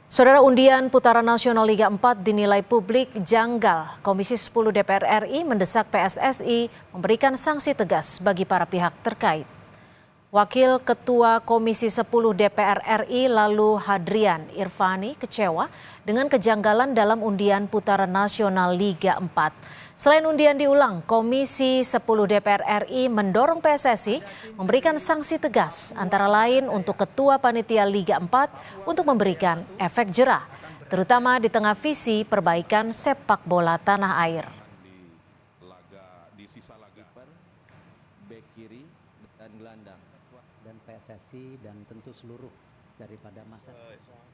Saudara, undian putaran nasional Liga 4 dinilai publik janggal. Komisi 10 DPR RI mendesak PSSI memberikan sanksi tegas bagi para pihak terkait. Wakil Ketua Komisi 10 DPR RI Lalu Hadrian Irvani kecewa dengan kejanggalan dalam undian putaran nasional Liga 4. Selain undian diulang, Komisi 10 DPR RI mendorong PSSI memberikan sanksi tegas, antara lain untuk Ketua Panitia Liga 4 untuk memberikan efek jerah, terutama di tengah visi perbaikan sepak bola tanah air. Di sisa laga bek kiri dan gelandang dan PSSI dan tentu seluruh daripada masyarakat.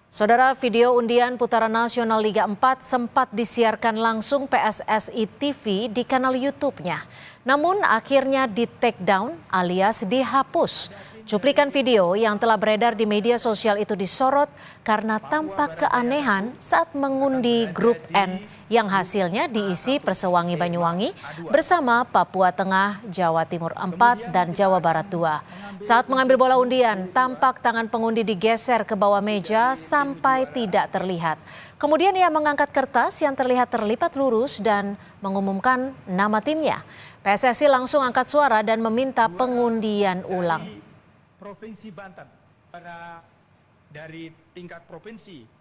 Saudara, video undian putaran nasional Liga 4 sempat disiarkan langsung PSSI TV di kanal YouTube-nya. Namun akhirnya di take down alias dihapus. Cuplikan video yang telah beredar di media sosial itu disorot karena tampak keanehan saat mengundi grup N yang hasilnya diisi Persewangi Banyuwangi bersama Papua Tengah, Jawa Timur 4, dan Jawa Barat 2. Saat mengambil bola undian, tampak tangan pengundi digeser ke bawah meja sampai tidak terlihat. Kemudian ia mengangkat kertas yang terlihat terlipat lurus dan mengumumkan nama timnya. PSSI langsung angkat suara dan meminta pengundian ulang. Provinsi Banten dari tingkat provinsi.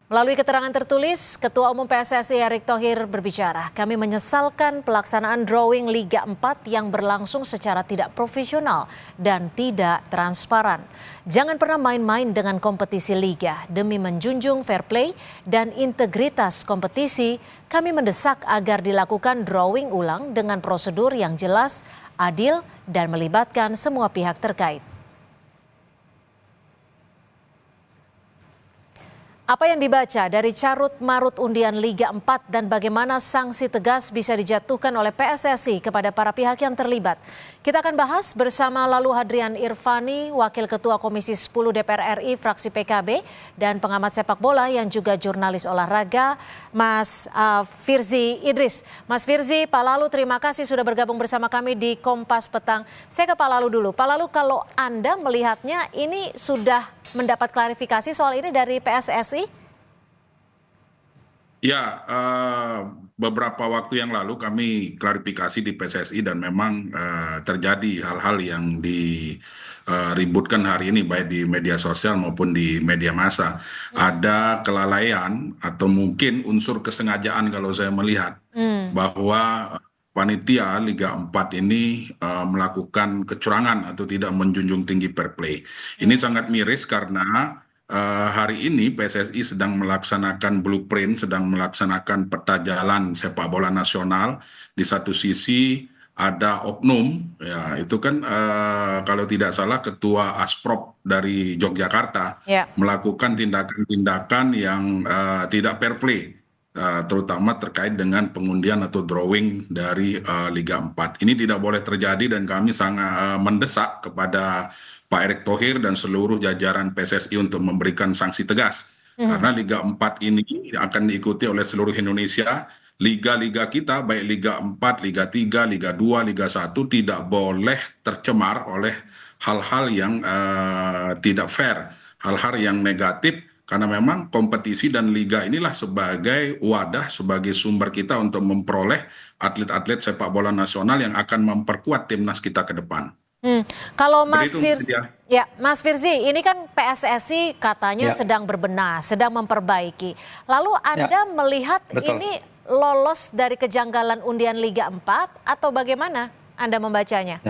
Melalui keterangan tertulis, Ketua Umum PSSI Erick Thohir berbicara, kami menyesalkan pelaksanaan drawing Liga 4 yang berlangsung secara tidak profesional dan tidak transparan. Jangan pernah main-main dengan kompetisi Liga. Demi menjunjung fair play dan integritas kompetisi, kami mendesak agar dilakukan drawing ulang dengan prosedur yang jelas, adil, dan melibatkan semua pihak terkait. Apa yang dibaca dari carut-marut undian Liga 4 dan bagaimana sanksi tegas bisa dijatuhkan oleh PSSI kepada para pihak yang terlibat? Kita akan bahas bersama Lalu Hadrian Irvani, Wakil Ketua Komisi 10 DPR RI fraksi PKB dan pengamat sepak bola yang juga jurnalis olahraga, Mas Firzi Idris. Mas Firzi, Pak Lalu, terima kasih sudah bergabung bersama kami di Kompas Petang. Saya ke Pak Lalu dulu. Pak Lalu, kalau Anda melihatnya ini sudah mendapat klarifikasi soal ini dari PSSI? Ya, beberapa waktu yang lalu kami klarifikasi di PSSI dan memang terjadi hal-hal yang diributkan hari ini baik di media sosial maupun di media massa. Ada kelalaian atau mungkin unsur kesengajaan kalau saya melihat bahwa panitia Liga 4 ini melakukan kecurangan atau tidak menjunjung tinggi fair play. Ini sangat miris karena hari ini PSSI sedang melaksanakan blueprint, sedang melaksanakan peta jalan sepak bola nasional. Di satu sisi ada oknum, ya itu kan kalau tidak salah Ketua Asprop dari Yogyakarta melakukan tindakan-tindakan yang tidak fair play. Terutama terkait dengan pengundian atau drawing dari Liga 4. Ini tidak boleh terjadi dan kami sangat mendesak kepada Pak Erick Thohir dan seluruh jajaran PSSI untuk memberikan sanksi tegas. Karena Liga 4 ini akan diikuti oleh seluruh Indonesia. Liga-liga kita baik Liga 4, Liga 3, Liga 2, Liga 1 tidak boleh tercemar oleh hal-hal yang tidak fair, hal-hal yang negatif. Karena memang kompetisi dan liga inilah sebagai wadah, sebagai sumber kita untuk memperoleh atlet-atlet sepak bola nasional yang akan memperkuat timnas kita ke depan. Kalau Mas Firzi, ini kan PSSI katanya sedang berbenah, sedang memperbaiki. Lalu Anda melihat ini lolos dari kejanggalan undian Liga 4 atau bagaimana Anda membacanya?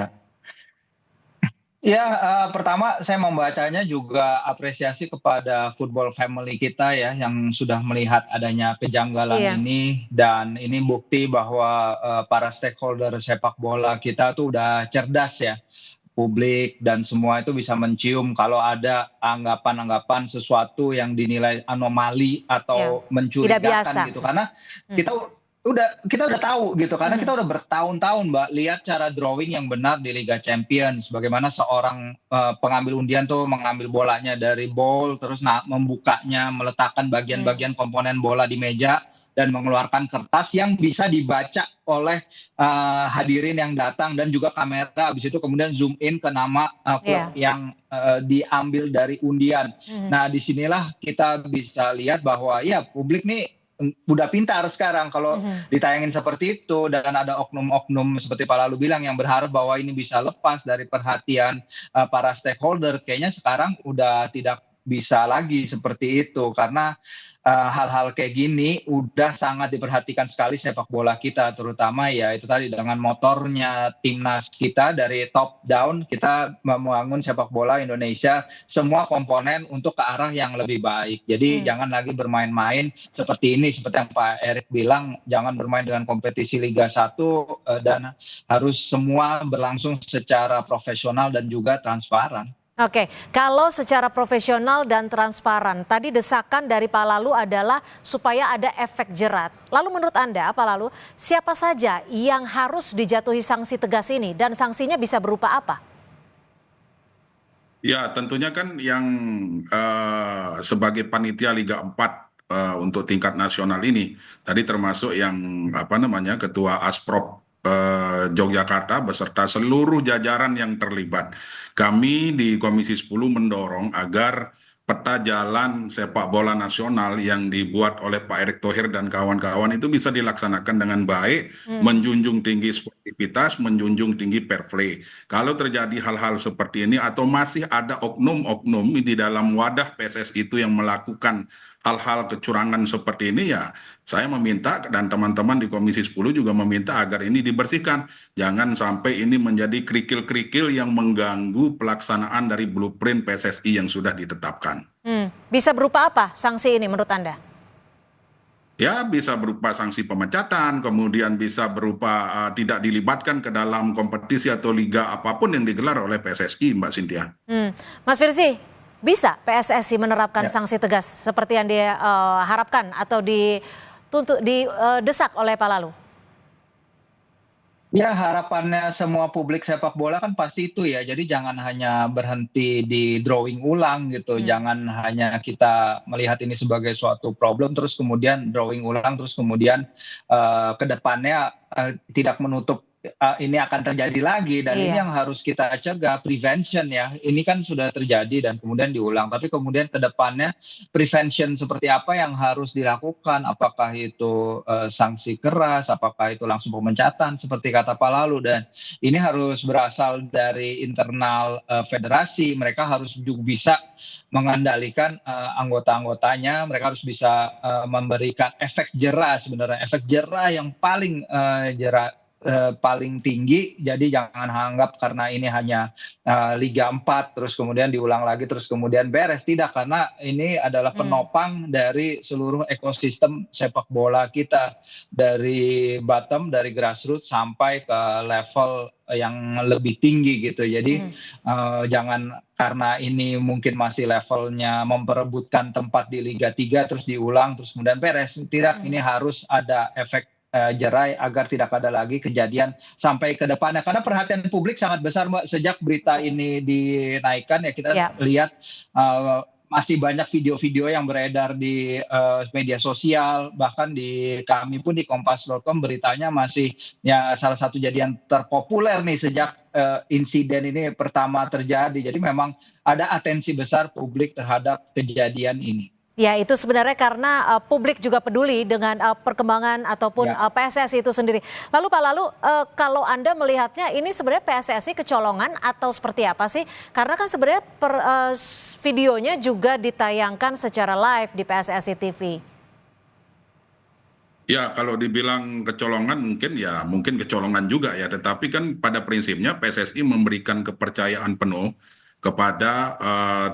Ya, pertama saya membacanya juga apresiasi kepada football family kita ya yang sudah melihat adanya kejanggalan ini, dan ini bukti bahwa para stakeholder sepak bola kita tuh udah cerdas ya. Publik dan semua itu bisa mencium kalau ada anggapan-anggapan sesuatu yang dinilai anomali atau mencurigakan gitu, karena kita udah tahu gitu, karena kita udah bertahun-tahun Mbak lihat cara drawing yang benar di Liga Champions, bagaimana seorang pengambil undian tuh mengambil bolanya dari ball terus membukanya, meletakkan bagian-bagian komponen bola di meja, dan mengeluarkan kertas yang bisa dibaca oleh hadirin yang datang dan juga kamera. Habis itu kemudian zoom in ke nama klub yang diambil dari undian. Nah, disinilah kita bisa lihat bahwa ya publik nih udah pintar sekarang kalau ditayangin seperti itu, dan ada oknum-oknum seperti Pak Lalu bilang yang berharap bahwa ini bisa lepas dari perhatian para stakeholder. Kayaknya sekarang udah tidak bisa lagi seperti itu, karena hal-hal kayak gini udah sangat diperhatikan sekali sepak bola kita, terutama ya itu tadi dengan motornya timnas kita dari top down, kita membangun sepak bola Indonesia semua komponen untuk ke arah yang lebih baik. Jadi jangan lagi bermain-main seperti ini, seperti yang Pak Erik bilang, jangan bermain dengan kompetisi Liga 1 dan harus semua berlangsung secara profesional dan juga transparan. Oke, kalau secara profesional dan transparan, tadi desakan dari Pak Lalu adalah supaya ada efek jerat. Lalu menurut Anda, Pak Lalu, siapa saja yang harus dijatuhi sanksi tegas ini dan sanksinya bisa berupa apa? Ya, tentunya kan yang sebagai panitia Liga 4 untuk tingkat nasional ini, tadi termasuk yang Ketua Asprop Yogyakarta beserta seluruh jajaran yang terlibat. Kami di Komisi 10 mendorong agar peta jalan sepak bola nasional yang dibuat oleh Pak Erick Thohir dan kawan-kawan itu bisa dilaksanakan dengan baik, menjunjung tinggi sportivitas, menjunjung tinggi fair play. Kalau terjadi hal-hal seperti ini atau masih ada oknum-oknum di dalam wadah PSSI itu yang melakukan hal-hal kecurangan seperti ini, ya saya meminta dan teman-teman di Komisi 10 juga meminta agar ini dibersihkan. Jangan sampai ini menjadi kerikil-kerikil yang mengganggu pelaksanaan dari blueprint PSSI yang sudah ditetapkan. Bisa berupa apa sanksi ini menurut Anda? Ya, bisa berupa sanksi pemecatan, kemudian bisa berupa tidak dilibatkan ke dalam kompetisi atau liga apapun yang digelar oleh PSSI, Mbak Cynthia. Mas Firzi, bisa PSSI menerapkan sanksi tegas seperti yang dia harapkan atau didesak oleh Pak Lalu? Ya, harapannya semua publik sepak bola kan pasti itu ya. Jadi jangan hanya berhenti di drawing ulang gitu. Jangan hanya kita melihat ini sebagai suatu problem terus kemudian drawing ulang, terus kemudian ke depannya tidak menutup ini akan terjadi lagi, dan ini yang harus kita cegah, prevention ya. Ini kan sudah terjadi dan kemudian diulang, tapi kemudian ke depannya prevention seperti apa yang harus dilakukan, apakah itu sanksi keras, apakah itu langsung pemecatan seperti kata Pak Lalu, dan ini harus berasal dari internal federasi. Mereka harus juga bisa mengendalikan anggota-anggotanya, mereka harus bisa memberikan efek jerah, sebenarnya efek jerah yang paling paling tinggi. Jadi jangan anggap karena ini hanya Liga 4 terus kemudian diulang lagi terus kemudian beres. Tidak, karena ini adalah penopang dari seluruh ekosistem sepak bola kita, dari bottom, dari grassroots sampai ke level yang lebih tinggi gitu. Jadi jangan karena ini mungkin masih levelnya memperebutkan tempat di Liga 3 terus diulang terus kemudian beres. Tidak, ini harus ada efek jerai agar tidak ada lagi kejadian sampai ke depannya, karena perhatian publik sangat besar, Mbak. Sejak berita ini dinaikkan ya kita lihat masih banyak video-video yang beredar di media sosial, bahkan di kami pun di kompas.com beritanya masih ya salah satu jadian terpopuler nih sejak insiden ini pertama terjadi. Jadi memang ada atensi besar publik terhadap kejadian ini. Ya, itu sebenarnya karena publik juga peduli dengan perkembangan ataupun PSSI itu sendiri. Lalu Pak Lalu, kalau Anda melihatnya ini sebenarnya PSSI kecolongan atau seperti apa sih? Karena kan sebenarnya videonya juga ditayangkan secara live di PSSI TV. Ya, kalau dibilang kecolongan mungkin kecolongan juga ya. Tetapi kan pada prinsipnya PSSI memberikan kepercayaan penuh kepada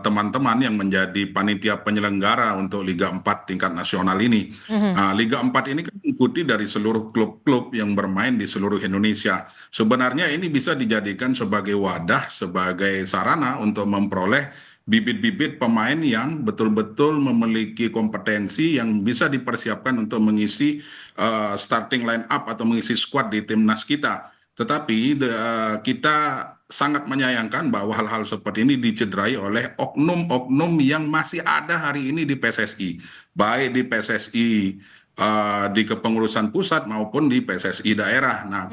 teman-teman yang menjadi panitia penyelenggara untuk Liga 4 tingkat nasional ini. Liga 4 ini kan mengikuti dari seluruh klub-klub yang bermain di seluruh Indonesia. Sebenarnya ini bisa dijadikan sebagai wadah, sebagai sarana untuk memperoleh bibit-bibit pemain yang betul-betul memiliki kompetensi yang bisa dipersiapkan untuk mengisi starting line up atau mengisi squad di timnas kita. Tetapi kita sangat menyayangkan bahwa hal-hal seperti ini dicederai oleh oknum-oknum yang masih ada hari ini di PSSI. Baik di PSSI di kepengurusan pusat maupun di PSSI daerah. Nah,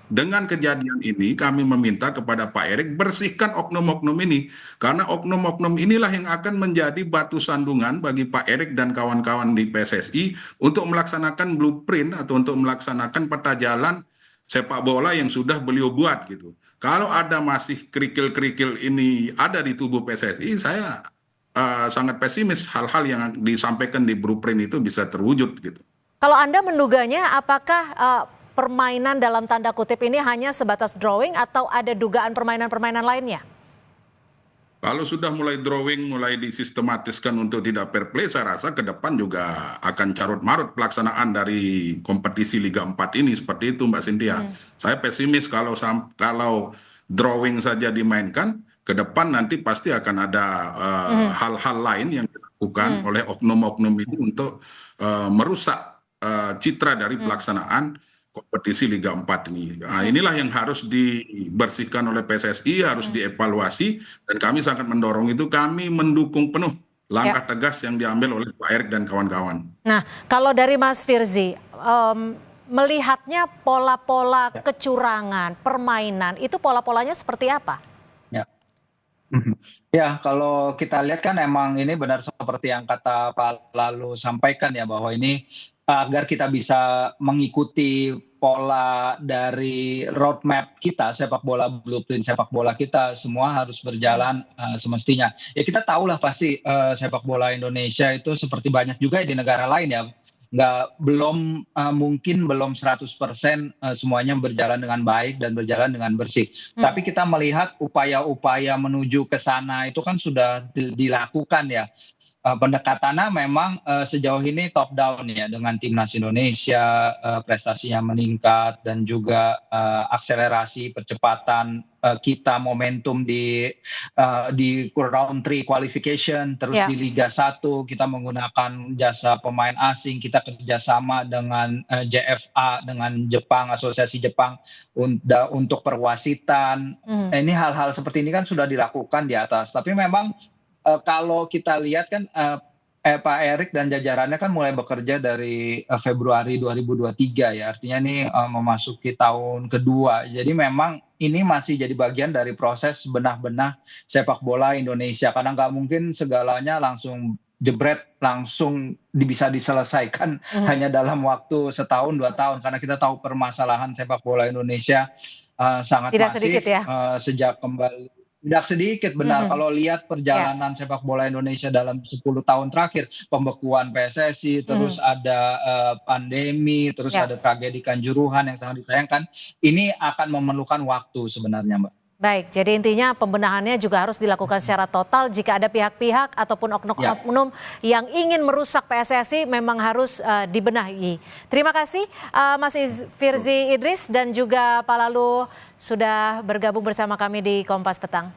dengan kejadian ini kami meminta kepada Pak Erik bersihkan oknum-oknum ini, karena oknum-oknum inilah yang akan menjadi batu sandungan bagi Pak Erik dan kawan-kawan di PSSI untuk melaksanakan blueprint atau untuk melaksanakan peta jalan sepak bola yang sudah beliau buat gitu. Kalau ada masih kerikil-kerikil ini ada di tubuh PSSI, saya sangat pesimis hal-hal yang disampaikan di blueprint itu bisa terwujud gitu. Kalau Anda menduganya, apakah permainan dalam tanda kutip ini hanya sebatas drawing atau ada dugaan permainan-permainan lainnya? Kalau sudah mulai drawing, mulai disistematiskan untuk tidak fair play, saya rasa ke depan juga akan carut-marut pelaksanaan dari kompetisi Liga 4 ini. Seperti itu Mbak Cynthia. Saya pesimis kalau drawing saja dimainkan, ke depan nanti pasti akan ada hal-hal lain yang dilakukan oleh oknum-oknum ini untuk merusak citra dari pelaksanaan kompetisi Liga 4 ini. Nah, inilah yang harus dibersihkan oleh PSSI, harus dievaluasi, dan kami sangat mendorong itu. Kami mendukung penuh langkah tegas yang diambil oleh Pak Erik dan kawan-kawan. Nah, kalau dari Mas Firzi, melihatnya pola-pola kecurangan, permainan, itu pola-polanya seperti apa? Ya, kalau kita lihat kan emang ini benar seperti yang kata Pak Lalu sampaikan ya, bahwa ini agar kita bisa mengikuti pola dari roadmap kita sepak bola, blueprint sepak bola kita, semua harus berjalan semestinya. Ya kita tahulah pasti sepak bola Indonesia itu seperti banyak juga di negara lain ya, mungkin belum 100% semuanya berjalan dengan baik dan berjalan dengan bersih. Tapi kita melihat upaya-upaya menuju ke sana itu kan sudah dilakukan ya. Pendekatannya memang sejauh ini top down ya, dengan timnas Indonesia prestasinya meningkat, dan juga akselerasi percepatan kita momentum di round 3 qualification, terus di Liga 1 kita menggunakan jasa pemain asing, kita kerjasama dengan JFA, dengan Jepang, Asosiasi Jepang untuk perwasitan. Ini hal-hal seperti ini kan sudah dilakukan di atas, tapi memang kalau kita lihat kan Pak Erik dan jajarannya kan mulai bekerja dari Februari 2023 ya, artinya ini memasuki tahun kedua. Jadi memang ini masih jadi bagian dari proses benah-benah sepak bola Indonesia, karena nggak mungkin segalanya langsung jebret, langsung bisa diselesaikan hanya dalam waktu setahun 2 tahun, karena kita tahu permasalahan sepak bola Indonesia sangat Tidak masif sedikit ya? sejak kembali. Tidak sedikit, benar. Kalau lihat perjalanan sepak bola Indonesia dalam 10 tahun terakhir, pembekuan PSSI, terus ada pandemi, terus ada tragedi Kanjuruhan yang sangat disayangkan, ini akan memerlukan waktu sebenarnya, Mbak. Baik, jadi intinya pembenahannya juga harus dilakukan secara total. Jika ada pihak-pihak ataupun oknum-oknum yang ingin merusak PSSI, memang harus dibenahi. Terima kasih Mas Firzi Idris dan juga Pak Lalu sudah bergabung bersama kami di Kompas Petang.